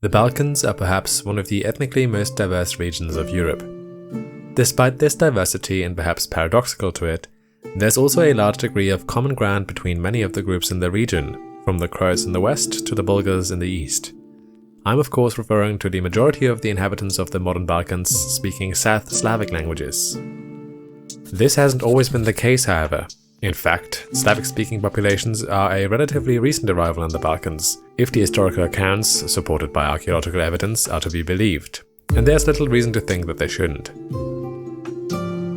The Balkans are perhaps one of the ethnically most diverse regions of Europe. Despite this diversity, and perhaps paradoxical to it, there's also a large degree of common ground between many of the groups in the region, from the Croats in the west to the Bulgars in the east. I'm of course referring to the majority of the inhabitants of the modern Balkans speaking South Slavic languages. This hasn't always been the case, however. In fact, Slavic-speaking populations are a relatively recent arrival in the Balkans, if the historical accounts, supported by archaeological evidence, are to be believed, and there's little reason to think that they shouldn't.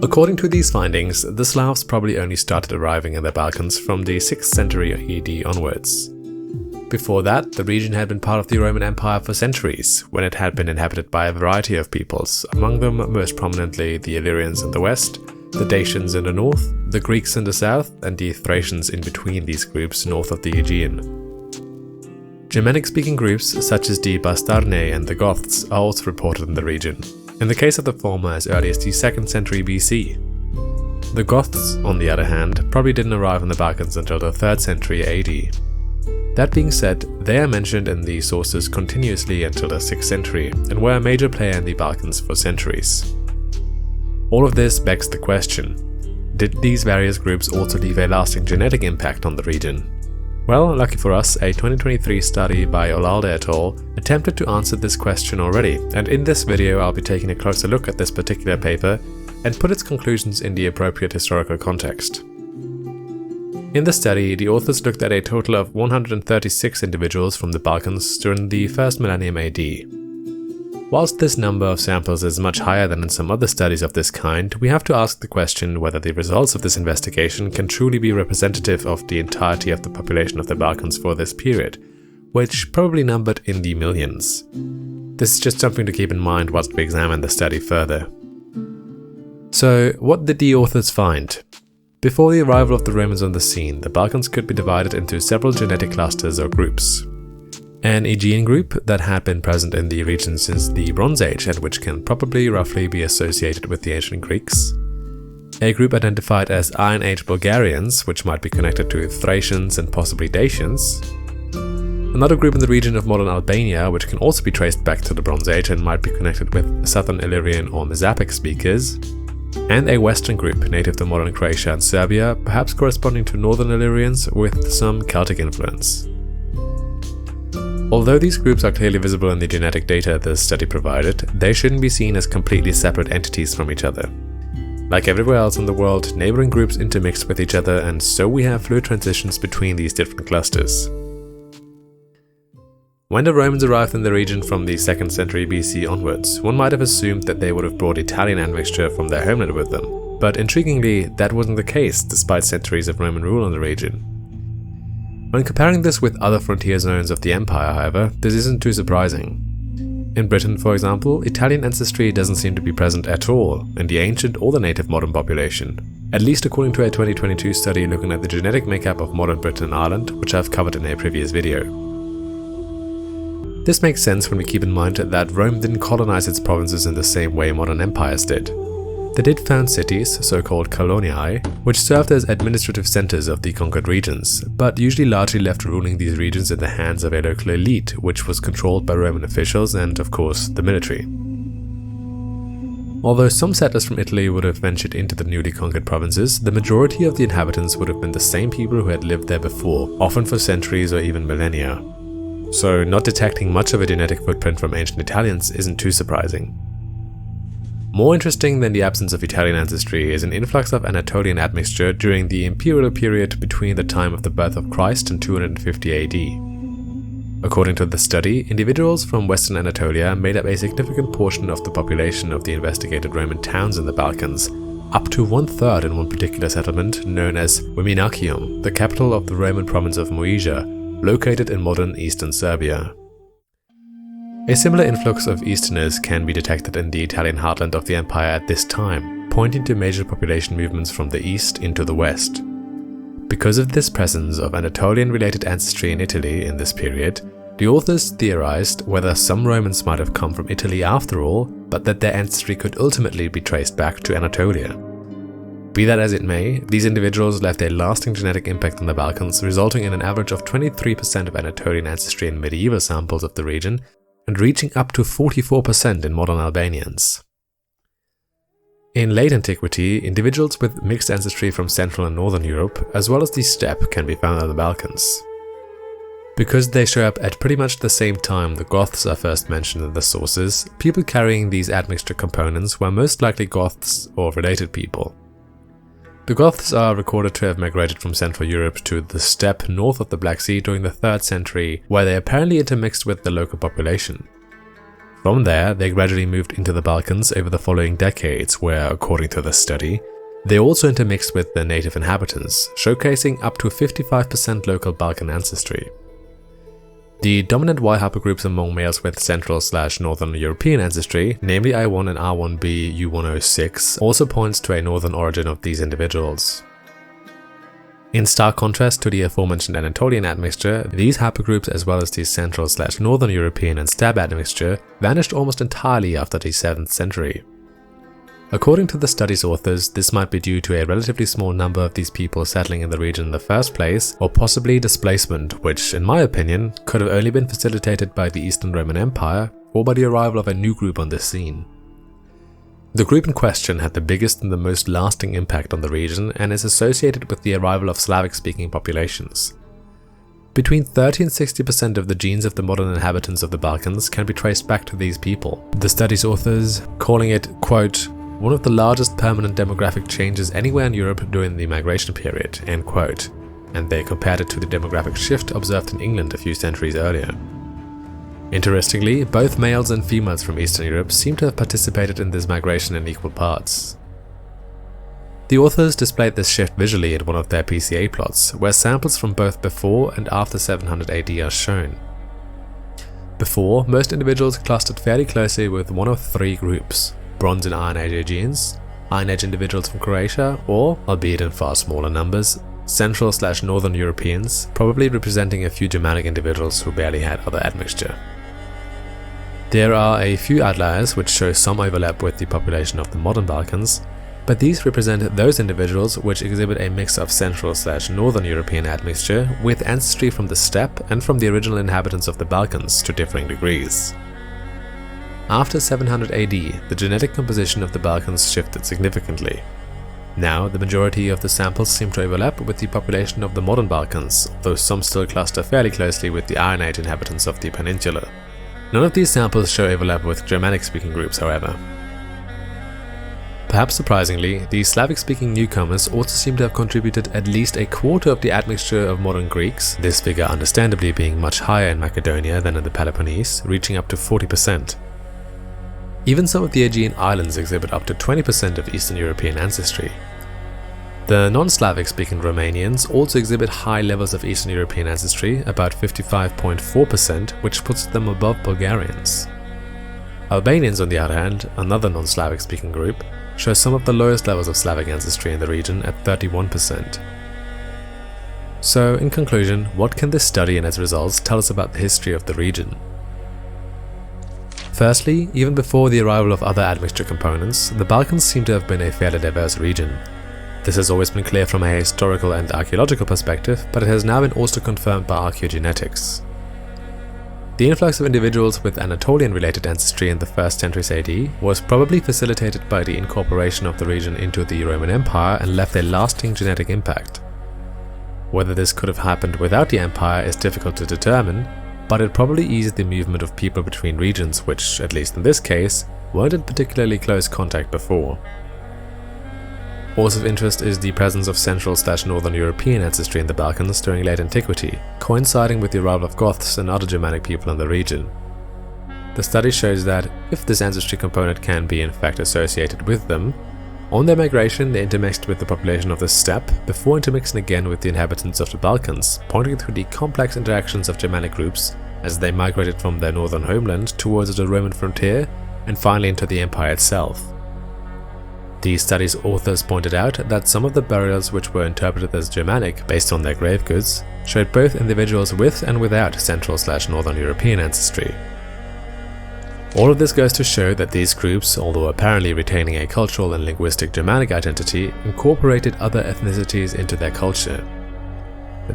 According to these findings, the Slavs probably only started arriving in the Balkans from the 6th century AD onwards. Before that, the region had been part of the Roman Empire for centuries, when it had been inhabited by a variety of peoples, among them most prominently the Illyrians in the west, the Dacians in the north, the Greeks in the south, and the Thracians in between these groups north of the Aegean. Germanic-speaking groups such as the Bastarnae and the Goths are also reported in the region, in the case of the former as early as the 2nd century BC. The Goths, on the other hand, probably didn't arrive in the Balkans until the 3rd century AD. That being said, they are mentioned in the sources continuously until the 6th century, and were a major player in the Balkans for centuries. All of this begs the question, did these various groups also leave a lasting genetic impact on the region? Well, lucky for us, a 2023 study by Olalde et al. Attempted to answer this question already, and in this video I'll be taking a closer look at this particular paper and put its conclusions in the appropriate historical context. In the study, the authors looked at a total of 136 individuals from the Balkans during the first millennium AD. Whilst this number of samples is much higher than in some other studies of this kind, we have to ask the question whether the results of this investigation can truly be representative of the entirety of the population of the Balkans for this period, which probably numbered in the millions. This is just something to keep in mind whilst we examine the study further. So, what did the authors find? Before the arrival of the Romans on the scene, the Balkans could be divided into several genetic clusters or groups. An Aegean group that had been present in the region since the Bronze Age and which can probably roughly be associated with the ancient Greeks. A group identified as Iron Age Bulgarians, which might be connected to Thracians and possibly Dacians. Another group in the region of modern Albania, which can also be traced back to the Bronze Age and might be connected with Southern Illyrian or mosaic speakers. And a Western group native to modern Croatia and Serbia, perhaps corresponding to Northern Illyrians with some Celtic influence. Although these groups are clearly visible in the genetic data the study provided, they shouldn't be seen as completely separate entities from each other. Like everywhere else in the world, neighboring groups intermixed with each other, and so we have fluid transitions between these different clusters. When the Romans arrived in the region from the 2nd century BC onwards, one might have assumed that they would have brought Italian admixture from their homeland with them, but intriguingly, that wasn't the case despite centuries of Roman rule in the region. When comparing this with other frontier zones of the empire, however, this isn't too surprising. In Britain, for example, Italian ancestry doesn't seem to be present at all in the ancient or the native modern population, at least according to a 2022 study looking at the genetic makeup of modern Britain and Ireland, which I've covered in a previous video. This makes sense when we keep in mind that Rome didn't colonize its provinces in the same way modern empires did. They did found cities, so-called coloniae, which served as administrative centers of the conquered regions, but usually largely left ruling these regions in the hands of a local elite, which was controlled by Roman officials and, of course, the military. Although some settlers from Italy would have ventured into the newly conquered provinces, the majority of the inhabitants would have been the same people who had lived there before, often for centuries or even millennia. So not detecting much of a genetic footprint from ancient Italians isn't too surprising. More interesting than the absence of Italian ancestry is an influx of Anatolian admixture during the Imperial period between the time of the birth of Christ and 250 AD. According to the study, individuals from Western Anatolia made up a significant portion of the population of the investigated Roman towns in the Balkans, up to 1/3 in one particular settlement known as Viminacium, the capital of the Roman province of Moesia, located in modern eastern Serbia. A similar influx of Easterners can be detected in the Italian heartland of the empire at this time, pointing to major population movements from the east into the west. Because of this presence of Anatolian-related ancestry in Italy in this period, the authors theorized whether some Romans might have come from Italy after all, but that their ancestry could ultimately be traced back to Anatolia. Be that as it may, these individuals left a lasting genetic impact on the Balkans, resulting in an average of 23% of Anatolian ancestry in medieval samples of the region, and reaching up to 44% in modern Albanians. In late antiquity, individuals with mixed ancestry from Central and Northern Europe, as well as the steppe, can be found in the Balkans. Because they show up at pretty much the same time the Goths are first mentioned in the sources, people carrying these admixture components were most likely Goths or related people. The Goths are recorded to have migrated from Central Europe to the steppe north of the Black Sea during the 3rd century, where they apparently intermixed with the local population. From there, they gradually moved into the Balkans over the following decades, where, according to the study, they also intermixed with the native inhabitants, showcasing up to 55% local Balkan ancestry. The dominant Y haplogroups among males with Central/Northern European ancestry, namely I1 and R1b U106, also points to a northern origin of these individuals. In stark contrast to the aforementioned Anatolian admixture, these haplogroups as well as the Central/Northern European and steppe admixture vanished almost entirely after the 7th century. According to the study's authors, this might be due to a relatively small number of these people settling in the region in the first place, or possibly displacement, which, in my opinion, could have only been facilitated by the Eastern Roman Empire or by the arrival of a new group on the scene. The group in question had the biggest and the most lasting impact on the region and is associated with the arrival of Slavic-speaking populations. Between 30 and 60% of the genes of the modern inhabitants of the Balkans can be traced back to these people, the study's authors calling it, quote, one of the largest permanent demographic changes anywhere in Europe during the migration period, end quote, and they compared it to the demographic shift observed in England a few centuries earlier. Interestingly, both males and females from Eastern Europe seem to have participated in this migration in equal parts. The authors displayed this shift visually in one of their PCA plots, where samples from both before and after 700 AD are shown. Before, most individuals clustered fairly closely with one of 3 groups: Bronze and Iron Age Aegeans, Iron Age individuals from Croatia, or, albeit in far smaller numbers, Central/Northern Europeans, probably representing a few Germanic individuals who barely had other admixture. There are a few outliers which show some overlap with the population of the modern Balkans, but these represent those individuals which exhibit a mix of Central/Northern European admixture with ancestry from the steppe and from the original inhabitants of the Balkans to differing degrees. After 700 AD, the genetic composition of the Balkans shifted significantly. Now, the majority of the samples seem to overlap with the population of the modern Balkans, though some still cluster fairly closely with the Iron Age inhabitants of the peninsula. None of these samples show overlap with Germanic-speaking groups, however. Perhaps surprisingly, the Slavic-speaking newcomers also seem to have contributed at least a quarter of the admixture of modern Greeks, this figure understandably being much higher in Macedonia than in the Peloponnese, reaching up to 40%. Even some of the Aegean islands exhibit up to 20% of Eastern European ancestry. The non-Slavic-speaking Romanians also exhibit high levels of Eastern European ancestry, about 55.4%, which puts them above Bulgarians. Albanians, on the other hand, another non-Slavic-speaking group, show some of the lowest levels of Slavic ancestry in the region at 31%. So, in conclusion, what can this study and its results tell us about the history of the region? Firstly, even before the arrival of other admixture components, the Balkans seem to have been a fairly diverse region. This has always been clear from a historical and archaeological perspective, but it has now been also confirmed by archaeogenetics. The influx of individuals with Anatolian-related ancestry in the 1st centuries AD was probably facilitated by the incorporation of the region into the Roman Empire and left a lasting genetic impact. Whether this could have happened without the empire is difficult to determine, but it probably eased the movement of people between regions which, at least in this case, weren't in particularly close contact before. Also of interest is the presence of Central/Northern European ancestry in the Balkans during late antiquity, coinciding with the arrival of Goths and other Germanic people in the region. The study shows that, if this ancestry component can be in fact associated with them, on their migration they intermixed with the population of the steppe before intermixing again with the inhabitants of the Balkans, pointing to the complex interactions of Germanic groups as they migrated from their northern homeland towards the Roman frontier and finally into the empire itself. The study's authors pointed out that some of the burials which were interpreted as Germanic based on their grave goods showed both individuals with and without Central/Northern European ancestry. All of this goes to show that these groups, although apparently retaining a cultural and linguistic Germanic identity, incorporated other ethnicities into their culture.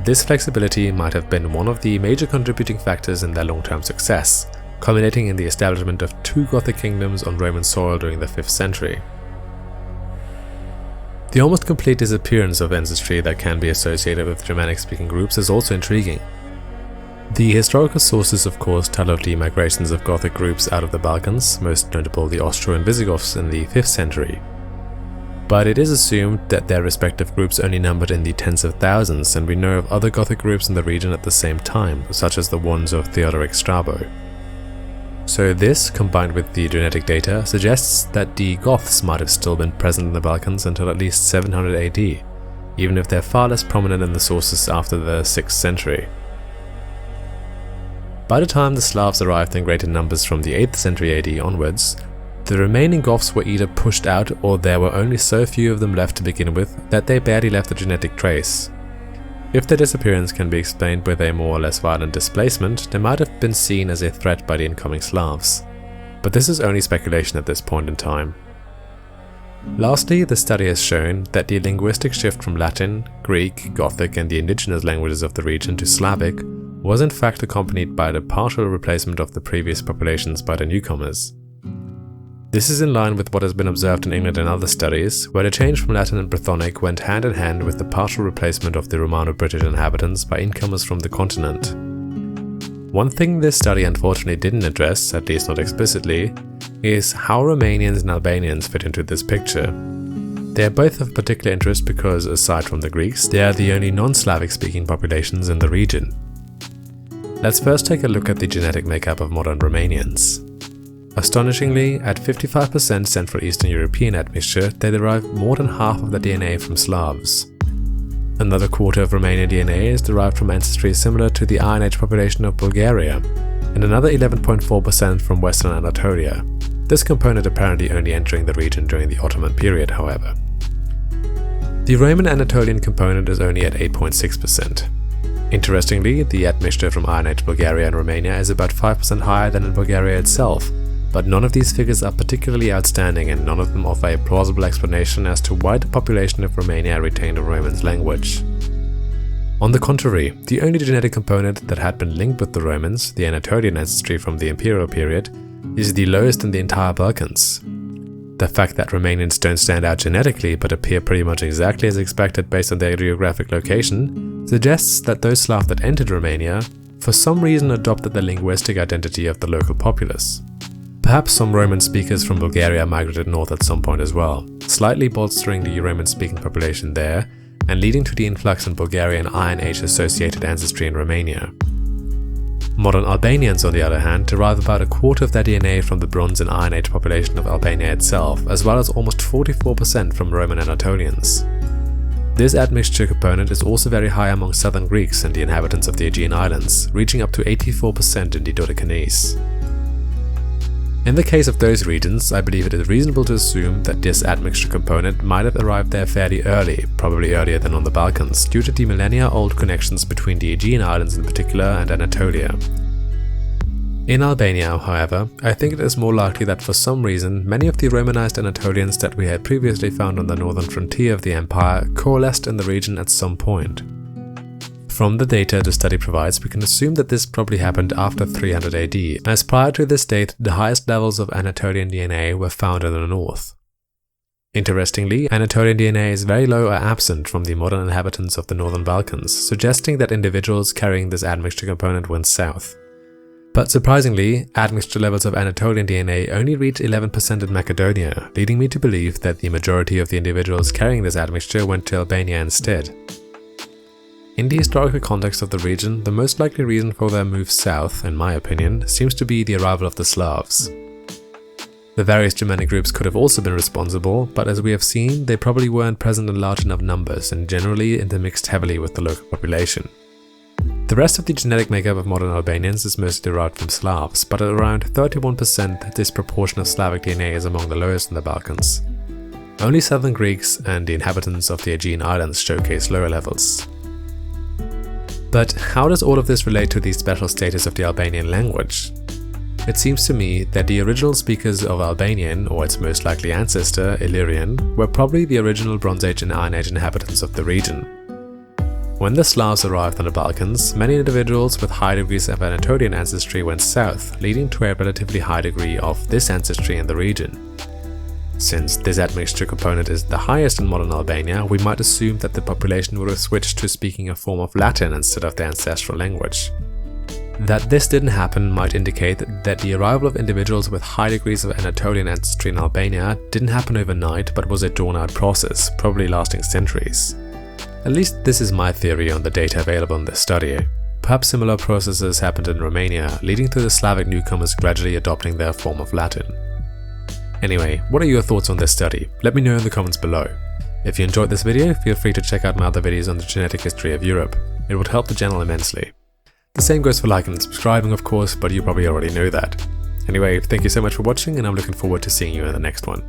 This flexibility might have been one of the major contributing factors in their long-term success, culminating in the establishment of 2 Gothic kingdoms on Roman soil during the 5th century. The almost complete disappearance of ancestry that can be associated with Germanic-speaking groups is also intriguing. The historical sources of course tell of the migrations of Gothic groups out of the Balkans, most notable the Austro and Visigoths in the 5th century. But it is assumed that their respective groups only numbered in the tens of thousands, and we know of other Gothic groups in the region at the same time, such as the ones of Theodoric Strabo. So this, combined with the genetic data, suggests that the Goths might have still been present in the Balkans until at least 700 AD, even if they're far less prominent in the sources after the 6th century. By the time the Slavs arrived in greater numbers from the 8th century AD onwards, the remaining Goths were either pushed out or there were only so few of them left to begin with that they barely left a genetic trace. If their disappearance can be explained with a more or less violent displacement, they might have been seen as a threat by the incoming Slavs. But this is only speculation at this point in time. Lastly, the study has shown that the linguistic shift from Latin, Greek, Gothic and the indigenous languages of the region to Slavic was in fact accompanied by the partial replacement of the previous populations by the newcomers. This is in line with what has been observed in England and other studies, where the change from Latin and Brythonic went hand in hand with the partial replacement of the Romano-British inhabitants by incomers from the continent. One thing this study unfortunately didn't address, at least not explicitly, is how Romanians and Albanians fit into this picture. They are both of particular interest because, aside from the Greeks, they are the only non-Slavic speaking populations in the region. Let's first take a look at the genetic makeup of modern Romanians. Astonishingly, at 55% Central Eastern European admixture, they derive more than half of their DNA from Slavs. Another quarter of Romanian DNA is derived from ancestry similar to the Iron Age population of Bulgaria, and another 11.4% from Western Anatolia. This component apparently only entering the region during the Ottoman period, however. The Roman Anatolian component is only at 8.6%. Interestingly, the admixture from Iron Age Bulgaria and Romania is about 5% higher than in Bulgaria itself, but none of these figures are particularly outstanding and none of them offer a plausible explanation as to why the population of Romania retained a Romance language. On the contrary, the only genetic component that had been linked with the Romans, the Anatolian ancestry from the Imperial period, is the lowest in the entire Balkans. The fact that Romanians don't stand out genetically but appear pretty much exactly as expected based on their geographic location suggests that those Slavs that entered Romania for some reason adopted the linguistic identity of the local populace. Perhaps some Roman speakers from Bulgaria migrated north at some point as well, slightly bolstering the Roman-speaking population there and leading to the influx in Bulgarian Iron Age-associated ancestry in Romania. Modern Albanians, on the other hand, derive about a quarter of their DNA from the Bronze and Iron Age population of Albania itself, as well as almost 44% from Roman Anatolians. This admixture component is also very high among southern Greeks and the inhabitants of the Aegean Islands, reaching up to 84% in the Dodecanese. In the case of those regions, I believe it is reasonable to assume that this admixture component might have arrived there fairly early, probably earlier than on the Balkans, due to the millennia-old connections between the Aegean Islands in particular and Anatolia. In Albania, however, I think it is more likely that for some reason many of the Romanized Anatolians that we had previously found on the northern frontier of the empire coalesced in the region at some point. From the data the study provides, we can assume that this probably happened after 300 AD, as prior to this date the highest levels of Anatolian DNA were found in the north. Interestingly, Anatolian DNA is very low or absent from the modern inhabitants of the northern Balkans, suggesting that individuals carrying this admixture component went south. But surprisingly, admixture levels of Anatolian DNA only reach 11% in Macedonia, leading me to believe that the majority of the individuals carrying this admixture went to Albania instead. In the historical context of the region, the most likely reason for their move south, in my opinion, seems to be the arrival of the Slavs. The various Germanic groups could have also been responsible, but as we have seen, they probably weren't present in large enough numbers and generally intermixed heavily with the local population. The rest of the genetic makeup of modern Albanians is mostly derived from Slavs, but at around 31% this proportion of Slavic DNA is among the lowest in the Balkans. Only southern Greeks and the inhabitants of the Aegean Islands showcase lower levels. But how does all of this relate to the special status of the Albanian language? It seems to me that the original speakers of Albanian, or its most likely ancestor, Illyrian, were probably the original Bronze Age and Iron Age inhabitants of the region. When the Slavs arrived on the Balkans, many individuals with high degrees of Anatolian ancestry went south, leading to a relatively high degree of this ancestry in the region. Since this admixture component is the highest in modern Albania, we might assume that the population would have switched to speaking a form of Latin instead of the ancestral language. That this didn't happen might indicate that the arrival of individuals with high degrees of Anatolian ancestry in Albania didn't happen overnight but was a drawn-out process, probably lasting centuries. At least this is my theory on the data available in this study. Perhaps similar processes happened in Romania, leading to the Slavic newcomers gradually adopting their form of Latin. Anyway, what are your thoughts on this study? Let me know in the comments below. If you enjoyed this video, feel free to check out my other videos on the genetic history of Europe. It would help the channel immensely. The same goes for liking and subscribing, of course, but you probably already know that. Anyway, thank you so much for watching, and I'm looking forward to seeing you in the next one.